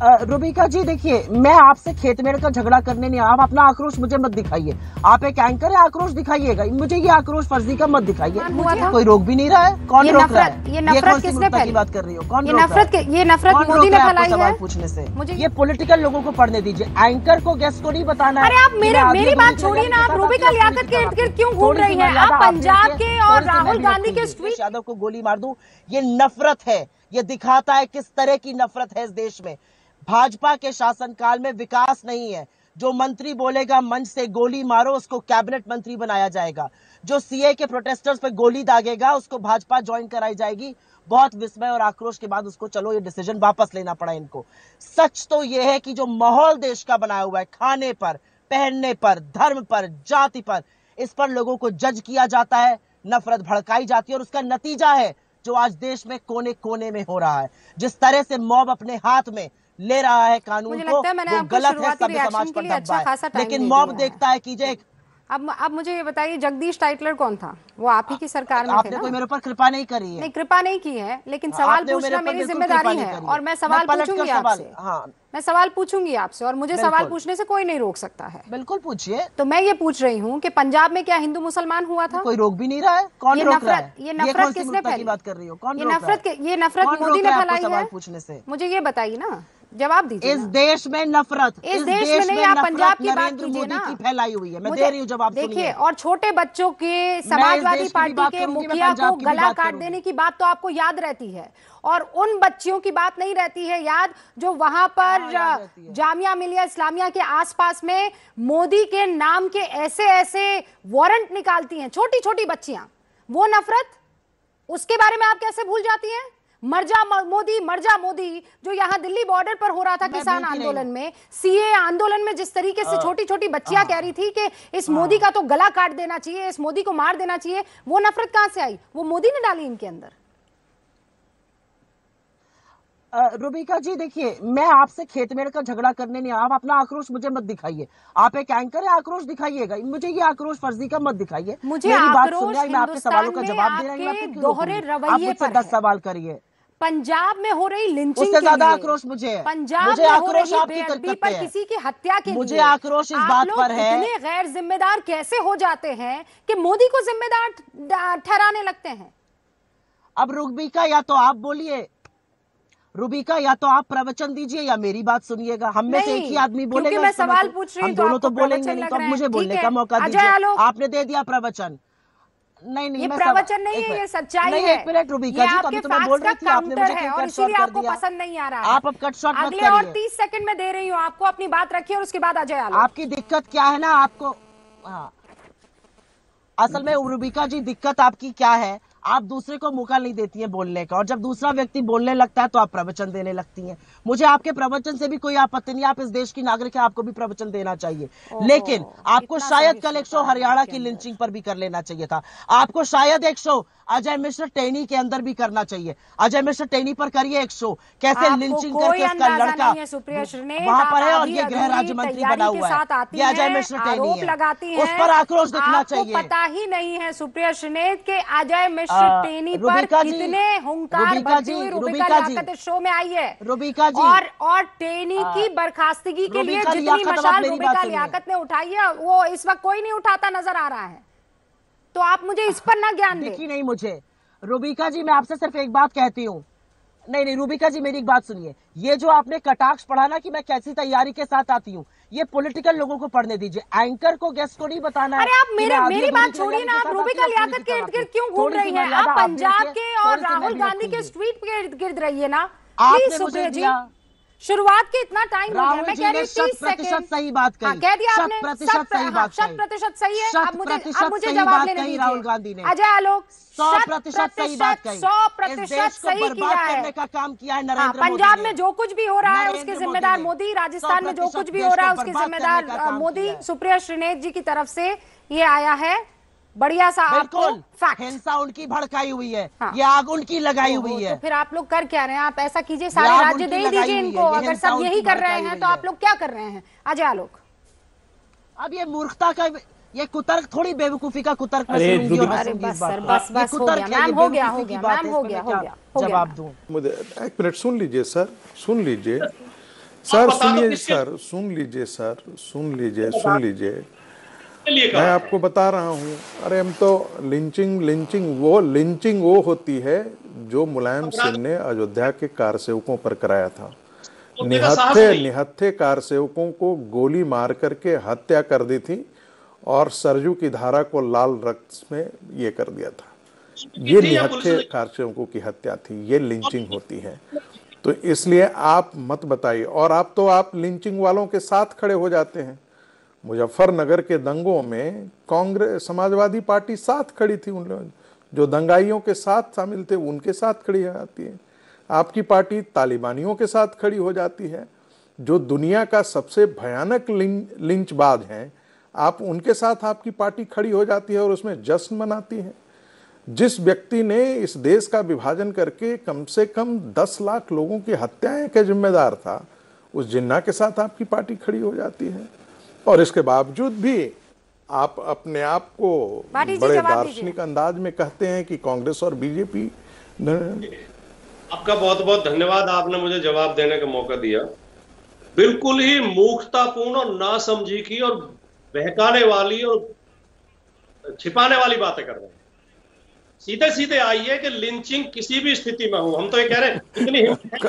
रुबिका जी देखिए, मैं आपसे खेतमेड़ का झगड़ा करने नहीं, आप अपना आक्रोश मुझे मत दिखाइए। आप एक एंकर है, आक्रोश दिखाइएगा, मुझे ये आक्रोश फर्जी का मत दिखाइए। कोई रोक भी नहीं रहा है। कौन रोक रहा है? ये नफरत किसने फैलाई? की बात कर रही हो? कौन ये नफरत मोदी ने फैलाई है। सवाल पूछने से ये पॉलिटिकल लोगों को पढ़ने दीजिए, एंकर को गेस्ट को नहीं बताना है। अरे आप मेरी बात छोड़िए ना, आप रुबिका लियाकत के इर्द गिर्द क्यों घूम रही हैं? आप पंजाब के और राहुल गांधी के स्ट्रीट यादव को गोली मार दूं, ये नफरत है। ये दिखाता है किस तरह की नफरत है इस देश में। भाजपा के शासनकाल में विकास नहीं है। जो मंत्री बोलेगा मंच से गोली मारो, उसको कैबिनेट मंत्री बनाया जाएगा। जो सीए के प्रोटेस्टर्स पे गोली दागेगा, उसको भाजपा ज्वाइन कराई जाएगी। बहुत विस्मय और आक्रोश के बाद उसको चलो ये डिसीजन वापस लेना पड़ा इनको। सच तो ये है कि जो माहौल देश का बनाया हुआ है, खाने पर, पहनने पर, धर्म पर, जाति पर, इस पर लोगों को जज किया जाता है, नफरत भड़काई जाती है और उसका नतीजा है जो आज देश में कोने कोने में हो रहा है। जिस तरह से मॉब अपने हाथ में ले रहा है कानून को, वो गलत है, सभ्य समाज पर दबा है। लेकिन मॉब देखता है कि जे अब मुझे ये बताइए, जगदीश टाइटलर कौन था? वो आप ही की सरकार में थे ना? आपने कोई मेरे ऊपर कृपा नहीं करी है। नहीं, कृपा नहीं की है, लेकिन सवाल पूछना मेरी जिम्मेदारी है और मैं सवाल पूछूंगी आपसे। हाँ, मैं सवाल पूछूंगी आपसे और मुझे सवाल पूछने से कोई नहीं रोक सकता है। बिल्कुल पूछिए। तो मैं ये पूछ रही हूँ कि पंजाब में क्या हिंदू मुसलमान हुआ था? कोई रोक भी नहीं रहा है। कौन रोक रहा है? ये नफरत किसने फैलाई? बात कर रही हो? कौन ये नफरत मोदी ने फैलाई है। पूछने से मुझे ये बताइए ना, जवाब दीजिए। इस देश में नफरत, इस देश में नहीं, आप पंजाब की बात कीजिए ना। की फैलाई हुई है, मैं दे रही हूँ जवाब। देखिए, और छोटे बच्चों के समाजवादी पार्टी के मुखिया को गला काट देने की बात तो आपको याद रहती है, और उन बच्चियों की बात नहीं रहती है याद जो वहां पर जामिया मिलिया इस्लामिया के आसपास में मोदी के नाम के ऐसे ऐसे वारंट निकालती हैं, छोटी छोटी बच्चियां। वो नफरत, उसके बारे में आप कैसे भूल जाती हैं? मर जा मोदी, जो यहाँ दिल्ली बॉर्डर पर हो रहा था किसान आंदोलन में, सीए आंदोलन में, जिस तरीके से छोटी छोटी बच्चियां कह रही थी कि इस मोदी का तो गला काट देना चाहिए, इस मोदी को मार देना चाहिए, वो नफरत कहां से आई? वो मोदी ने डाली इनके अंदर। रुबिका जी देखिए, मैं आपसे खेतमेड़ का झगड़ा करने नहीं, आप अपना आक्रोश मुझे मत दिखाइए। आप एक एंकर है, आक्रोश दिखाइएगा, मुझे ये आक्रोश फर्जी का मत दिखाइए। मुझे मेरी बात आक्रोश सुनिए, मैं आपके सवालों का जवाब दे रही हूँ। दोहरे रवैये पर 10 सवाल करिए। पंजाब में हो रही लिंचिंग, उससे ज्यादा आक्रोश मुझे है। पंजाब मुझे में आक्रोश हो आपकी रही करतब पे है। किसी की हत्या के मुझे लिए आक्रोश इस बात पर है। इतने गैर जिम्मेदार कैसे हो जाते हैं कि मोदी को जिम्मेदार ठहराने लगते हैं? अब रुबिका, या तो आप बोलिए, रुबिका, या तो आप प्रवचन दीजिए या मेरी बात सुनिएगा। हम में से एक ही आदमी बोलेगा। क्योंकि मैं सवाल पूछ रही हूं, दोनों तो बोलेंगे नहीं, तो मुझे बोलने का मौका दीजिए। आपने दे दिया प्रवचन। नहीं, ये प्रवचन नहीं है, ये सच्चाई है। एक मिनट रुबिका जी, तभी तो मैं बोल रही थी, आपने मुझे क्यों कट शॉट कर दिया? पसंद नहीं आ रहा है। आप अब कट शॉट मत करिए। अगले और 30 सेकंड में दे रही हूँ आपको, अपनी बात रखिए और उसके बाद अजय आलोक। आपकी दिक्कत क्या है ना, आपको असल में रुबिका जी दिक्कत आपकी क्या है, आप दूसरे को मौका नहीं देती हैं बोलने का, और जब दूसरा व्यक्ति बोलने लगता है तो आप प्रवचन देने लगती हैं। मुझे आपके प्रवचन से भी कोई आपत्ति नहीं, आप इस देश की नागरिक है, आपको भी प्रवचन देना चाहिए। लेकिन आपको शायद कल एक शो हरियाणा की लिंचिंग पर भी कर लेना चाहिए था। आपको शायद एक शो अजय मिश्र टेनी के अंदर भी करना चाहिए। अजय मिश्र टेनी पर करिए एक शो, कैसे लिंचिंग करके उसका लड़का वहां पर है और ये गृह राज्य मंत्री बना हुआ है। ये अजय मिश्र टेनी है, उस पर आक्रोश दिखना चाहिए। पता ही नहीं है सुप्रिया श्रीनेत के अजय मिश्र टेनी पर कितने हुंकार भरती हुई रुबिका लियाकत इस शो में आई है। रुबिका जी और टेनी की बर्खास्तगी के लिए जितनी मशाल रुबिका लियाकत ने उठाई है, वो इस वक्त कोई नहीं उठाता नजर आ रहा है। तो आप मुझे इस पर ना ज्ञान दें। देखी नहीं मुझे रुबिका जी, मैं आपसे सिर्फ एक बात कहती हूँ। नहीं रुबिका जी, मेरी एक बात सुनिए। ये जो आपने कटाक्ष पढ़ा ना कि मैं कैसी तैयारी के साथ आती हूँ, ये पॉलिटिकल लोगों को पढ़ने दीजिए, एंकर को गेस्ट को नहीं बताना है। अरे आप मेरी बात छोड़िए ना, आप रुबिका लियाकत के इर्द गिर्द क्यों घूम रही हैं? आप पंजाब के और राहुल गांधी के स्ट्रीट के इर्द गिर्द रहिए ना प्लीज सुप्रिया जी। शुरुआत के इतना टाइम हो गया, मैं कह रही हूं 30 सेकंड सही बात कही। कह दिया आपने, 100% सही है। अब मुझे जवाब लेने दीजिए। राहुल गांधी ने अजय आलोक 100% सही बात कही। 100% सही किया है। करने का काम किया है नरेंद्र मोदी। पंजाब में जो कुछ भी हो रहा है उसके जिम्मेदार मोदी, राजस्थान में जो कुछ भी हो रहा है उसके जिम्मेदार मोदी। सुप्रिया श्रीनेत जी की तरफ से ये आया है बढ़िया सा आपको फैक्ट। हिंसा उनकी भड़काई हुई है, ये आग उनकी लगाई हुई है। तो फिर आप लोग कर क्या रहे हैं? आप ऐसा कीजिए, सारे राज्य दे दीजिए इनको। अगर सब यही कर रहे हैं तो आप लोग क्या कर रहे हैं? अजय आलोक, अब ये मूर्खता का, ये कुतर्क थोड़ी बेवकूफी का कुतर्क बस हो गया। जवाब दूं? मुझे एक मिनट सुन लीजिए सर, सुन लीजिए। सर सुनिए, सर सुन लीजिए, सर सुन लीजिए, सुन लीजिए, मैं आपको बता रहा हूँ। अरे हम तो लिंचिंग वो होती है जो मुलायम सिंह ने अयोध्या के कार सेवकों पर कराया था। निहत्थे कार सेवकों को गोली मार करके हत्या कर दी थी और सरजू की धारा को लाल रक्त में ये कर दिया था। ये निहत्थे कार सेवकों की हत्या थी, ये लिंचिंग होती है। तो इसलिए आप मत बताइए। और आप लिंचिंग वालों के साथ खड़े हो जाते हैं। मुजफ्फरनगर के दंगों में कांग्रेस समाजवादी पार्टी साथ खड़ी थी, उन लोग जो दंगाइयों के साथ शामिल थे उनके साथ खड़ी हो जाती है। आपकी पार्टी तालिबानियों के साथ खड़ी हो जाती है, जो दुनिया का सबसे भयानक लिंचबाज हैं, आप उनके साथ आपकी पार्टी खड़ी हो जाती है और उसमें जश्न मनाती है। जिस व्यक्ति ने इस देश का विभाजन करके कम से कम 10 लाख लोगों की हत्याएं का जिम्मेदार था, उस जिन्ना के साथ आपकी पार्टी खड़ी हो जाती है। और इसके बावजूद भी आप अपने आप को बड़े दार्शनिक अंदाज में कहते हैं कि कांग्रेस और बीजेपी। आपका बहुत बहुत धन्यवाद, आपने मुझे जवाब देने का मौका दिया। बिल्कुल ही मूर्खतापूर्ण और नासमझी और बहकाने वाली और छिपाने वाली बातें कर रहे हैं। सीधे सीधे आइए कि लिंचिंग किसी भी स्थिति में हो। हम तो ये कह रहे हैं इतनी हिम्मत।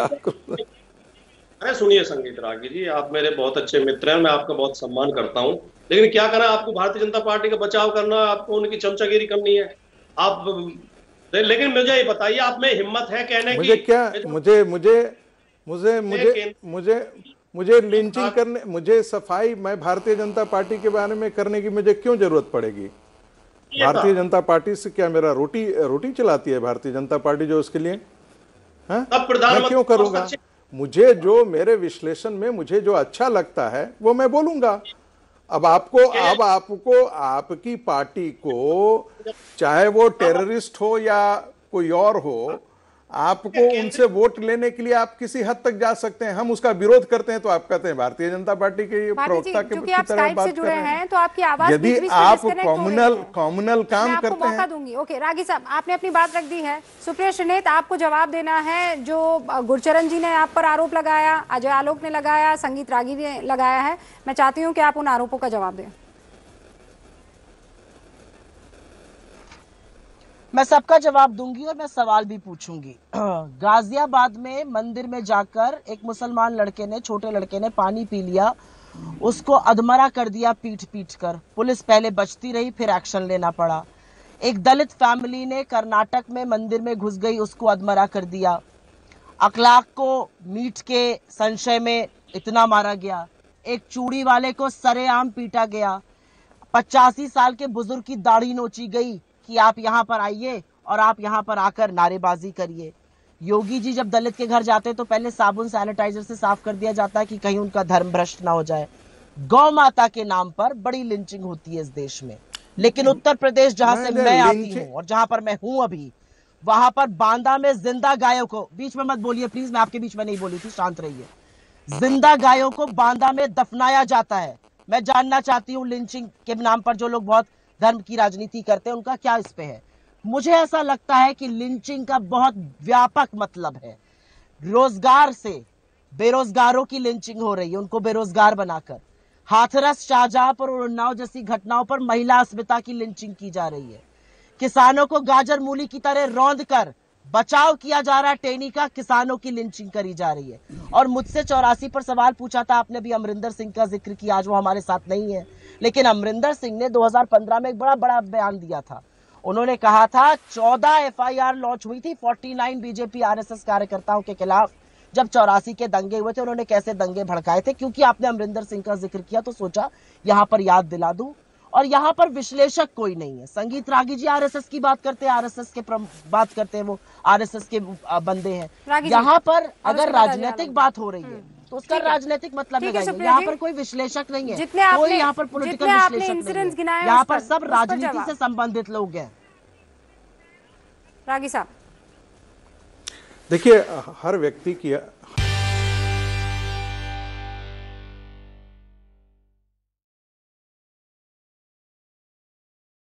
अरे सुनिए संगीत रागी जी, आप मेरे बहुत अच्छे मित्र हैं, मैं आपका बहुत सम्मान करता हूं, लेकिन क्या करना, आपको भारतीय जनता पार्टी का बचाव करना, आपको उनकी चमचागिरी करनी है। आप लेकिन मुझे ये बताइए, आप में हिम्मत है कहने मुझे की क्या मुझे मुझे मुझे मुझे मुझे मुझे लिंचिंग करने, मुझे सफाई, मैं भारतीय जनता पार्टी के बारे में करने की मुझे क्यों जरूरत पड़ेगी? भारतीय जनता पार्टी से क्या मेरा रोटी चलाती है भारतीय जनता पार्टी जो उसके लिए? हाँ, मैं क्यों करूंगा? मुझे जो मेरे विश्लेषण में मुझे जो अच्छा लगता है वो मैं बोलूंगा। अब आपकी पार्टी को, चाहे वो टेररिस्ट हो या कोई और हो, आपको उनसे वोट लेने के लिए आप किसी हद तक जा सकते हैं। हम उसका विरोध करते हैं तो आप कहते हैं भारतीय जनता पार्टी के प्रवक्ता की तरह बात कर रहे हैं। तो आपकी आवाज यदि आप कॉम्युनल काम करते हैं। दूंगी। ओके रागी साहब, आपने अपनी बात रख दी है। सुप्रिया श्रीनेत, आपको जवाब देना है। जो गुरचरण जी ने आप पर आरोप लगाया, अजय आलोक ने लगाया, संगीत रागी ने लगाया है, मैं चाहती हूँ कि आप उन आरोपों का जवाब दें। मैं सबका जवाब दूंगी और मैं सवाल भी पूछूंगी। गाजियाबाद में मंदिर में जाकर एक मुसलमान लड़के ने, छोटे लड़के ने पानी पी लिया, उसको अधमरा कर दिया पीट पीट कर। पुलिस पहले बचती रही, फिर एक्शन लेना पड़ा। एक दलित फैमिली ने कर्नाटक में मंदिर में घुस गई, उसको अधमरा कर दिया। अखलाक को मीट के संशय में इतना मारा गया। एक चूड़ी वाले को सरेआम पीटा गया। 85 साल के बुजुर्ग की दाढ़ी नोची गई कि आप यहाँ पर आइए और आप यहाँ पर आकर नारेबाजी करिए। योगी जी जब दलित के घर जाते तो पहले साबुन सैनिटाइजर से साफ कर दिया जाता है कि कहीं उनका धर्म भ्रष्ट ना हो जाए। गौ माता के नाम पर बड़ी लिंचिंग होती है इस देश में। लेकिन उत्तर प्रदेश जहां से मैं आती हूँ और जहां पर मैं हूं अभी, वहां पर बांदा में जिंदा गायों को, बीच में मत बोलिए प्लीज, मैं आपके बीच में नहीं बोली थी, शांत रहिए। जिंदा गायों को बांदा में दफनाया जाता है। मैं जानना चाहती हूँ लिंचिंग के नाम पर जो लोग बहुत धर्म की राजनीति करते हैं, उनका क्या इस पे है? मुझे ऐसा लगता है कि लिंचिंग का बहुत व्यापक मतलब है। रोजगार से बेरोजगारों की लिंचिंग हो रही है, उनको बेरोजगार बनाकर। हाथरस, शाहजहांपुर और उन्नाव जैसी घटनाओं पर महिला अस्मिता की लिंचिंग की जा रही है। किसानों को गाजर मूली की तरह रौंद कर बचाव किया जा रहा है। टेनी का किसानों की लिंचिंग करी जा रही है। और मुझसे 84 पर सवाल पूछा था आपने, भी अमरिंदर सिंह का जिक्र किया, आज वो हमारे साथ नहीं है, लेकिन अमरिंदर सिंह ने 2015 में एक बड़ा बयान दिया था। उन्होंने कहा था 14 FIR लॉन्च हुई थी 49 बीजेपी RSS कार्यकर्ताओं के खिलाफ जब 84 के दंगे हुए थे। उन्होंने कैसे दंगे भड़काए थे, क्योंकि आपने अमरिंदर सिंह का जिक्र किया तो सोचा यहां पर याद दिला दूं। और यहाँ पर विश्लेषक कोई नहीं है। संगीत रागी जी RSS की बात करते हैं, RSS के बात करते हैं, वो RSS के बंदे हैं। यहाँ पर अगर राजनीतिक बात हो रही है तो उसका राजनीतिक मतलब है। यहाँ पर कोई विश्लेषक नहीं है, कोई यहाँ पर पॉलिटिकल विश्लेषक नहीं है। यहाँ पर सब राजनीति से संबंधित लोग हैं। रागी साहब देखिए, हर व्यक्ति की